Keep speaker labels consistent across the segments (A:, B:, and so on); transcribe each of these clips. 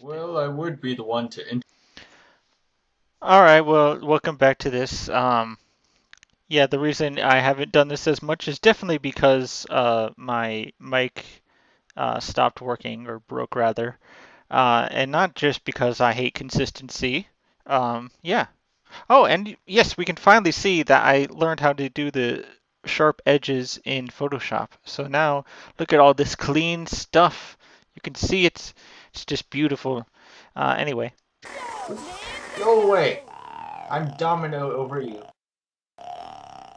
A: Well, I would be the one to.
B: All right, well, welcome back to this. Yeah, the reason I haven't done this as much is definitely because my mic stopped working or broke rather, and not just because I hate consistency. Yeah. Oh, and yes, we can finally see that I learned how to do the sharp edges in Photoshop. So now look at all this clean stuff. You can see it's just beautiful. Anyway.
A: Go away! I'm domino over you,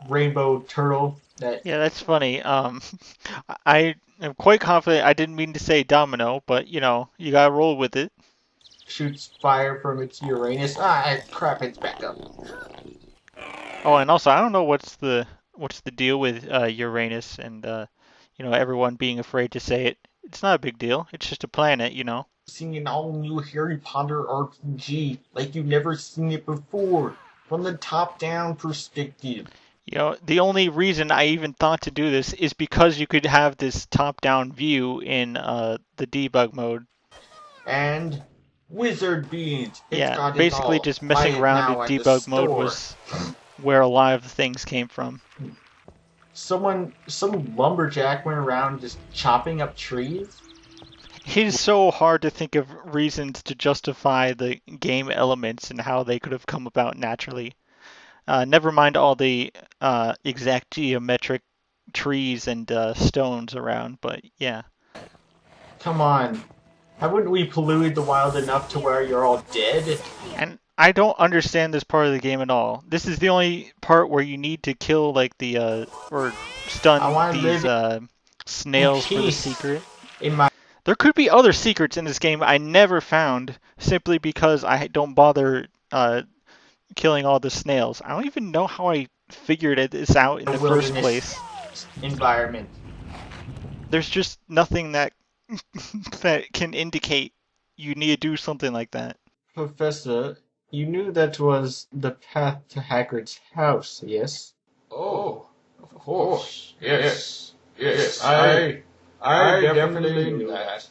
A: rainbow turtle that
B: Yeah, that's funny. I am quite confident I didn't mean to say domino, but you gotta roll with it.
A: shoots fire from its Uranus. Ah, crap! It's back up.
B: Oh, and also I don't know what's the deal with Uranus and everyone being afraid to say it. It's not a big deal. It's just a planet.
A: Seeing an all-new Harry Potter RPG like you've never seen it before, from the top-down perspective.
B: The only reason I even thought to do this is because you could have this top-down view in the debug mode.
A: And wizard beans. It's
B: Yeah,
A: got it
B: basically
A: all.
B: just
A: Buy
B: messing
A: it
B: around in
A: now at the
B: debug mode
A: store.
B: was where a lot of the things came from.
A: Some lumberjack went around just chopping up trees.
B: It is so hard to think of reasons to justify the game elements and how they could have come about naturally. Never mind all the exact geometric trees and stones around, but yeah.
A: Come on, haven't we polluted the wild enough to where you're all dead?
B: And I don't understand this part of the game at all. This is the only part where you need to kill like the or
A: I
B: stun
A: want to
B: these
A: live in
B: snails for the
A: peace
B: secret.
A: in my.
B: There could be other secrets in this game I never found simply because I don't bother killing all the snails. I don't even know how I figured this out in the first
A: Wilderness
B: place.
A: environment.
B: There's just nothing that that can indicate you need to do something like that.
A: Professor, you knew that was the path to Hagrid's house, yes?
C: Oh, of course. Yes. Yes. I definitely knew that.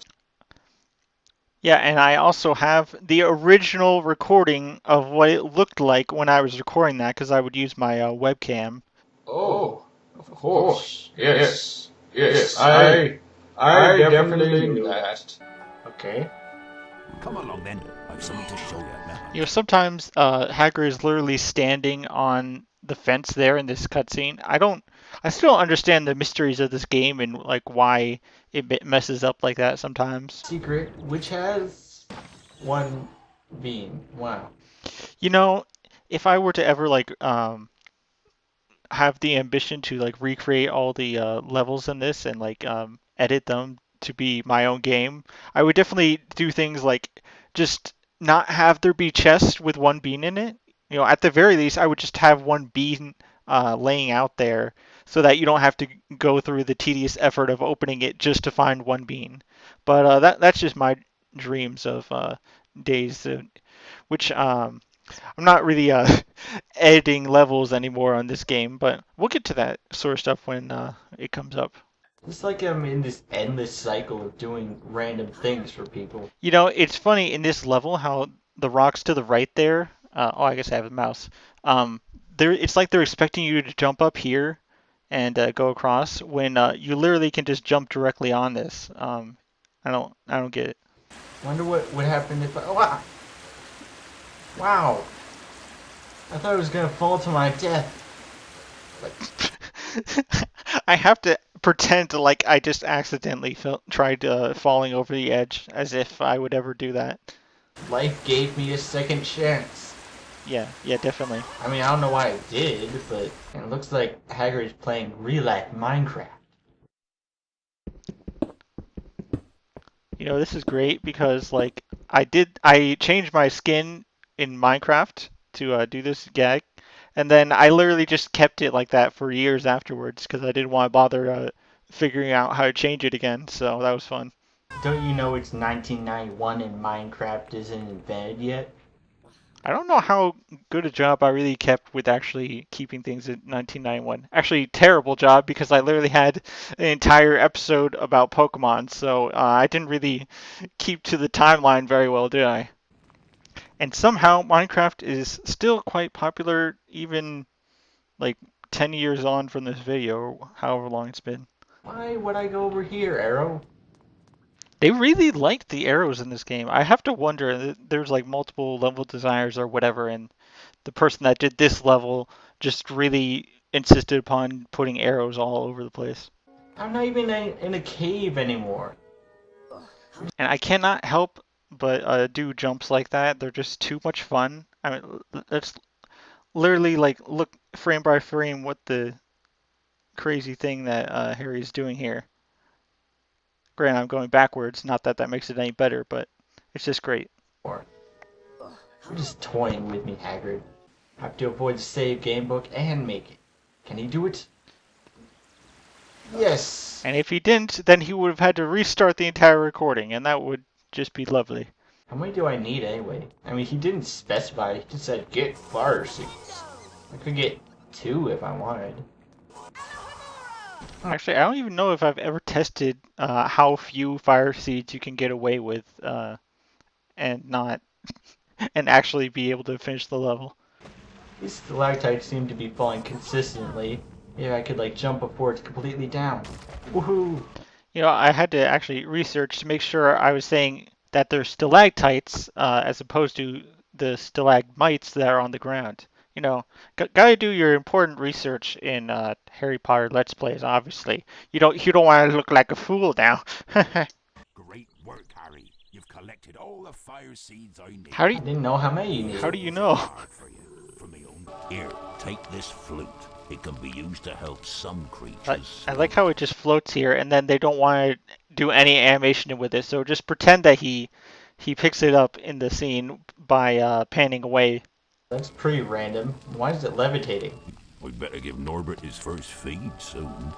B: Yeah, and I also have the original recording of what it looked like when I was recording that because I would use my webcam.
C: Oh, of course. Yes. Yes. I definitely knew that.
A: Okay.
D: Come along then. I've something to show you now.
B: Sometimes Hagrid is literally standing on the fence there in this cutscene. I still don't understand the mysteries of this game and like why it messes up like that sometimes.
A: Secret, which has one beam. Wow.
B: You know, if I were to ever like have the ambition to like recreate all the levels in this and like edit them to be my own game, I would definitely do things like just not have there be chests with one bean in it. At the very least, I would just have one bean laying out there so that you don't have to go through the tedious effort of opening it just to find one bean. But that's just my dreams of days, which I'm not really editing levels anymore on this game, but we'll get to that sort of stuff when it comes up.
A: It's like I'm in this endless cycle of doing random things for people.
B: It's funny in this level how the rocks to the right there. Oh, I guess I have a mouse. Um, it's like they're expecting you to jump up here and go across when you literally can just jump directly on this. I don't get it.
A: Wonder what would happen if I. Oh, wow! Wow! I thought I was gonna fall to my death. Like,
B: I have to pretend to like I just accidentally tried falling over the edge as if I would ever do that.
A: life gave me a second chance.
B: Yeah, yeah, definitely.
A: I mean, I don't know why I did, but it looks like Hagrid's playing real life Minecraft.
B: This is great because like I changed my skin in Minecraft to do this gag, and then I literally just kept it like that for years afterwards because I didn't want to bother figuring out how to change it again. So that was fun.
A: Don't you know it's 1991 and Minecraft isn't invented yet?
B: I don't know how good a job I really kept with actually keeping things in 1991. Actually, terrible job because I literally had an entire episode about Pokemon, so I didn't really keep to the timeline very well, did I? And somehow Minecraft is still quite popular, even like 10 years on from this video, or however long it's been.
A: Why would I go over here, Arrow?
B: They really liked the arrows in this game. I have to wonder, there's like multiple level designers or whatever, and the person that did this level just really insisted upon putting arrows all over the place.
A: I'm not even in a cave anymore.
B: And I cannot help but do jumps like that. They're just too much fun. I mean, that's literally like look frame by frame what the crazy thing that Harry's doing here. Granted, I'm going backwards. Not that that makes it any better, but it's just great.
A: You're just toying with me, Hagrid. I have to avoid the save game book and make it. Can he do it? Yes!
B: And if he didn't, then he would have had to restart the entire recording, and that would just be lovely.
A: How many do I need anyway? I mean, he didn't specify. He just said get fire seeds. I could get 2 if I wanted.
B: Actually, I don't even know if I've ever tested how few fire seeds you can get away with and not and actually be able to finish the level.
A: These stalactites seem to be falling consistently. Maybe I could like jump before it's completely down. Woohoo!
B: You know, I had to actually research to make sure I was saying that they're stalactites as opposed to the stalagmites that are on the ground. You know, gotta do your important research in Harry Potter Let's Plays. Obviously, you don't want to look like a fool now.
D: Great work, Harry. You've collected all the fire seeds I need.
B: How do
A: I didn't know how many you needed.
B: How do you know?
D: For you, from me own. Here, take this flute. It can be used to help some creatures.
B: I like how it just floats here, and then they don't want to do any animation with it. So just pretend that he picks it up in the scene by panning away.
A: That's pretty random. Why is it levitating?
D: We'd better give Norbert his first feed soon.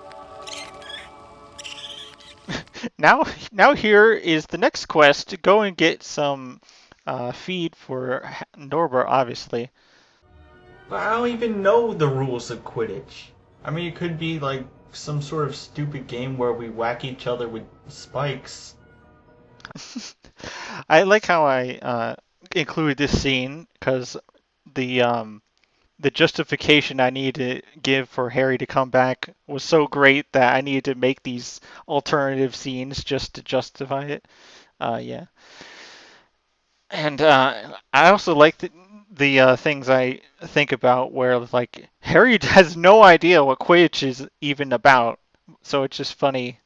B: Now here is the next quest. Go and get some feed for Norbert, obviously.
A: But I don't even know the rules of Quidditch. I mean, it could be like some sort of stupid game where we whack each other with spikes.
B: I like how I included this scene because the justification I needed to give for Harry to come back was so great that I needed to make these alternative scenes just to justify it. Yeah. And I also like the things I think about where like Harry has no idea what Quidditch is even about, so it's just funny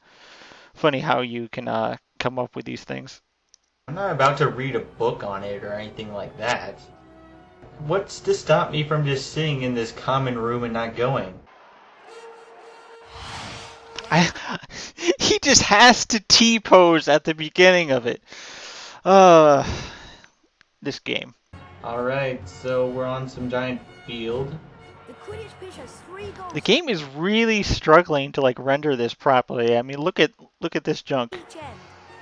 B: how you can come up with these things.
A: I'm not about to read a book on it or anything like that. What's to stop me from just sitting in this common room and not going?
B: He just has to T-pose at the beginning of it. This game.
A: Alright, so we're on some giant field.
E: The Quidditch pitch has 3 goals.
B: The game is really struggling to like render this properly. I mean, look at this junk.
E: Each end.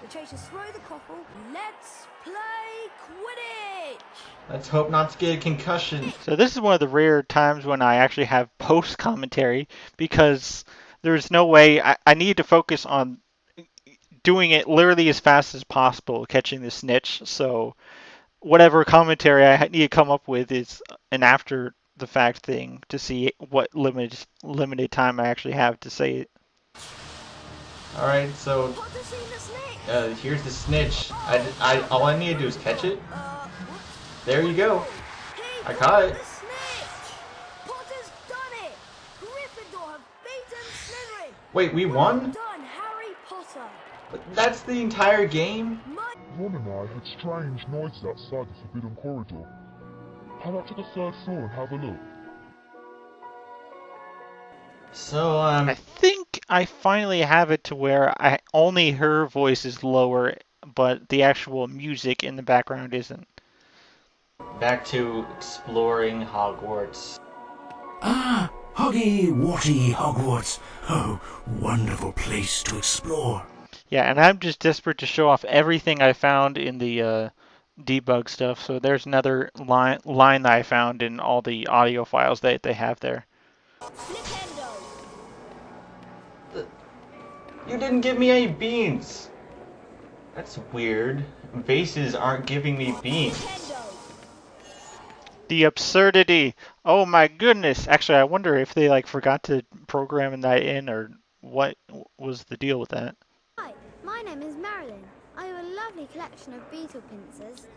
E: The chasers throw the quaffle. Let's play Quidditch!
A: Let's hope not to get a concussion.
B: So this is one of the rare times when I actually have post commentary because there's no way I need to focus on doing it literally as fast as possible, catching the snitch. So whatever commentary I need to come up with is an after the fact thing to see what limited time I actually have to say it.
A: Alright, so
E: Potter's seen the snake!
A: here's the snitch. All I need to do is catch it.
E: Whoops.
A: There you go.
E: He
A: I caught it.
E: The snitch! Potter's done it! Gryffindor have beaten Slytherin!
A: Wait, we
E: Well
A: won?
E: done, Harry Potter!
A: That's the entire game?
E: My
F: Ron and I heard strange noises outside the Forbidden Corridor. Head up to the 3rd floor and have a look.
A: So,
B: I think I finally have it to where only her voice is lower, but the actual music in the background isn't.
A: back to exploring Hogwarts.
G: Ah, Hoggy Watty Hogwarts. Oh, wonderful place to explore.
B: Yeah, and I'm just desperate to show off everything I found in the debug stuff. So there's another line that I found in all the audio files that they have there.
E: Nintendo.
A: You didn't give me any beans. That's weird. Bases aren't giving me beans.
E: Nintendo.
B: The absurdity. Oh my goodness. Actually, I wonder if they like forgot to program that in or what was the deal with that.
E: Hi, my name is Marilyn. I have a lovely collection of beetle pincers.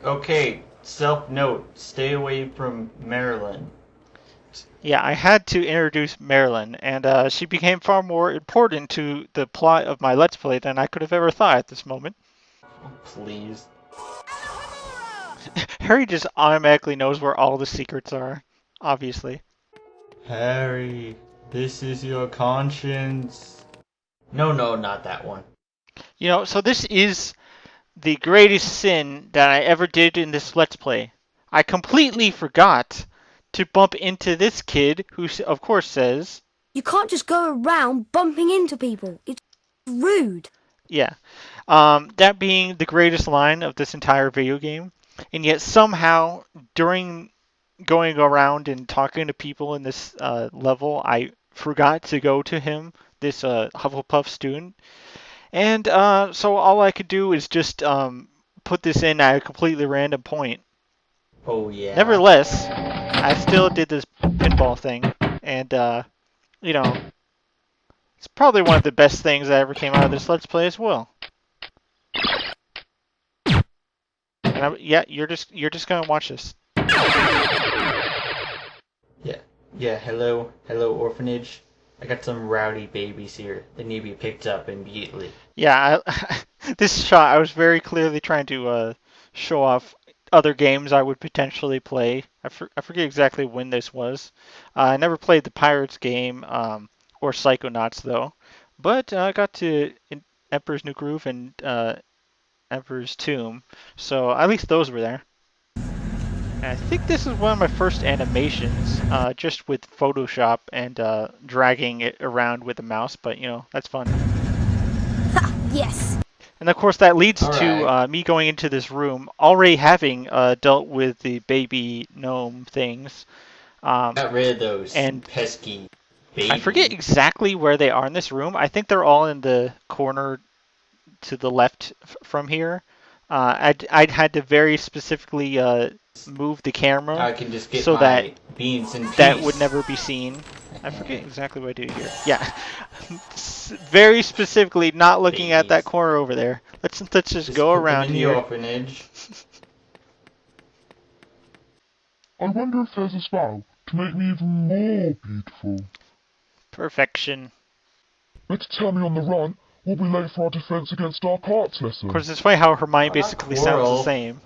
A: Okay, self-note. Stay away from Marilyn.
B: Yeah, I had to introduce Marilyn, and she became far more important to the plot of my Let's Play than I could have ever thought at this moment.
A: Oh, please.
B: Harry just automatically knows where all the secrets are, obviously.
A: Harry, this is your conscience. No, not that one.
B: You know, so this is the greatest sin that I ever did in this Let's Play. I completely forgot to bump into this kid who, of course, says...
E: You can't just go around bumping into people. It's rude.
B: Yeah. That being the greatest line of this entire video game. And yet somehow, during going around and talking to people in this level, I forgot to go to him, this Hufflepuff student. And so all I could do is just put this in at a completely random point.
A: Oh, yeah.
B: Nevertheless, I still did this pinball thing. And, you know, it's probably one of the best things that ever came out of this Let's Play as well. And yeah, you're just gonna watch this.
A: Yeah, hello orphanage. I got some rowdy babies here. They need to be picked up immediately.
B: Yeah, this shot, I was very clearly trying to show off other games I would potentially play. I forget exactly when this was. I never played the Pirates game or Psychonauts, though. But I got to Emperor's New Groove and Emperor's Tomb, so at least those were there. And I think this is one of my first animations, just with Photoshop and dragging it around with the mouse, but you know, that's fun.
E: Ha! Yes.
B: And of course that leads
A: All
B: to
A: right.
B: me going into this room, already having dealt with the baby gnome things.
A: Got rid of those
B: and
A: pesky babies.
B: I forget exactly where they are in this room. I think they're all in the corner to the left from here. I'd had to very specifically move the camera
A: I can just get
B: so
A: my
B: that
A: beans in peace.
B: that would never be seen. I forget exactly what I do here. Yeah, very specifically not looking at that corner over there. Let's just go
A: put them
B: around
A: in the
B: here.
A: orphanage.
F: I wonder if there's a spell to make me even more beautiful.
B: Perfection.
F: Better tell me on the run. We'll be late for our defense against dark arts lesson.
B: Of course, it's funny how Hermione
A: Not
B: basically sounds the
A: Quirrell.
B: same.